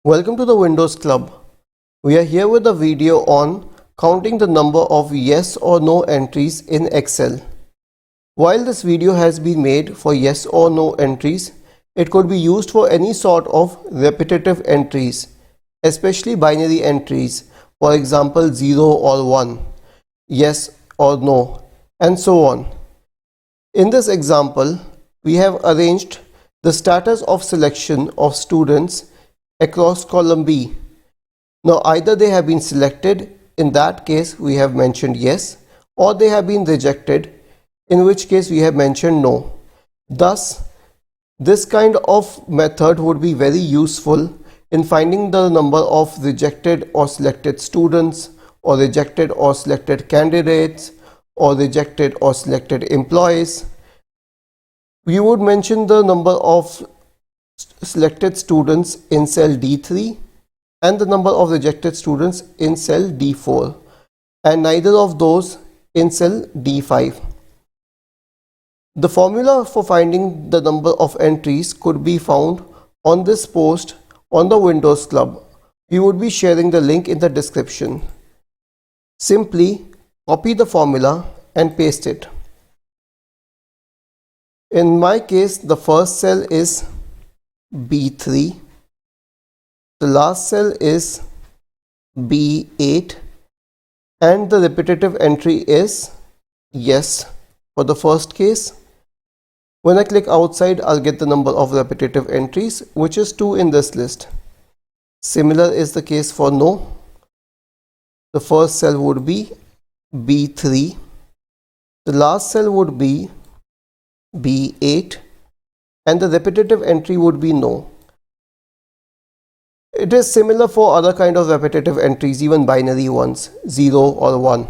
Welcome to the Windows Club. We are here with a video on counting the number of yes or no entries in Excel. While this video has been made for yes or no entries, it could be used for any sort of repetitive entries, especially binary entries, for example 0 or 1, yes or no, and so on. In this example, we have arranged the status of selection of students across column B. Now either they have been selected, in that case we have mentioned yes, or they have been rejected, in which case we have mentioned no. Thus, this kind of method would be very useful in finding the number of rejected or selected students, or rejected or selected candidates, or rejected or selected employees. We would mention the number of selected students in cell D3 and the number of rejected students in cell D4, and neither of those in cell D5. The formula for finding the number of entries could be found on this post on the Windows Club. We would be sharing the link in the description. Simply copy the formula and paste it. In my case, the first cell is B3, the last cell is B8, and the repetitive entry is yes for the first case. When I click outside, I'll get the number of repetitive entries, which is 2 in this list. Similar is the case for no. The first cell would be B3, the last cell would be B8, and the repetitive entry would be no. It is similar for other kind of repetitive entries, even binary ones, 0 or 1.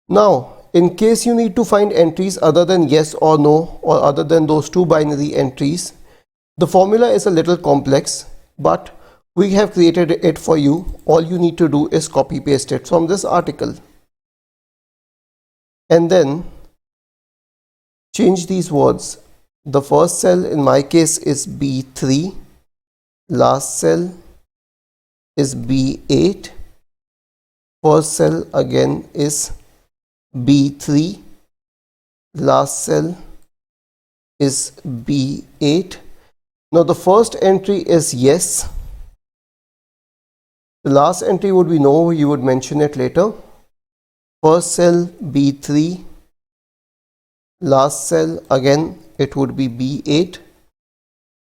Now, in case you need to find entries other than yes or no, or other than those two binary entries, the formula is a little complex, but we have created it for you. All you need to do is copy paste it from this article. And then change these words. The first cell in my case is B3, last cell is B8, first cell again is B3, last cell is B8. Now the first entry is yes, the last entry would be no, you would mention it later. First cell B3, last cell again it would be B8.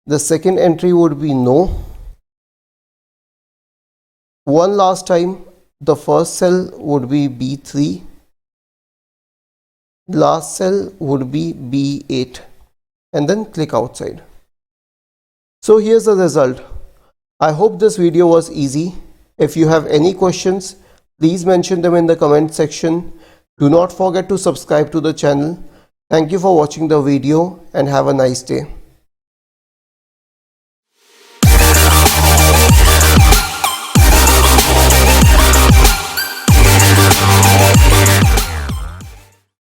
The second entry would be no. One last time, the first cell would be B3, last cell would be B8, and then click outside. So here's the result. I hope this video was easy. If you have any questions, please mention them in the comment section. Do not forget to subscribe to the channel. Thank you for watching the video and have a nice day.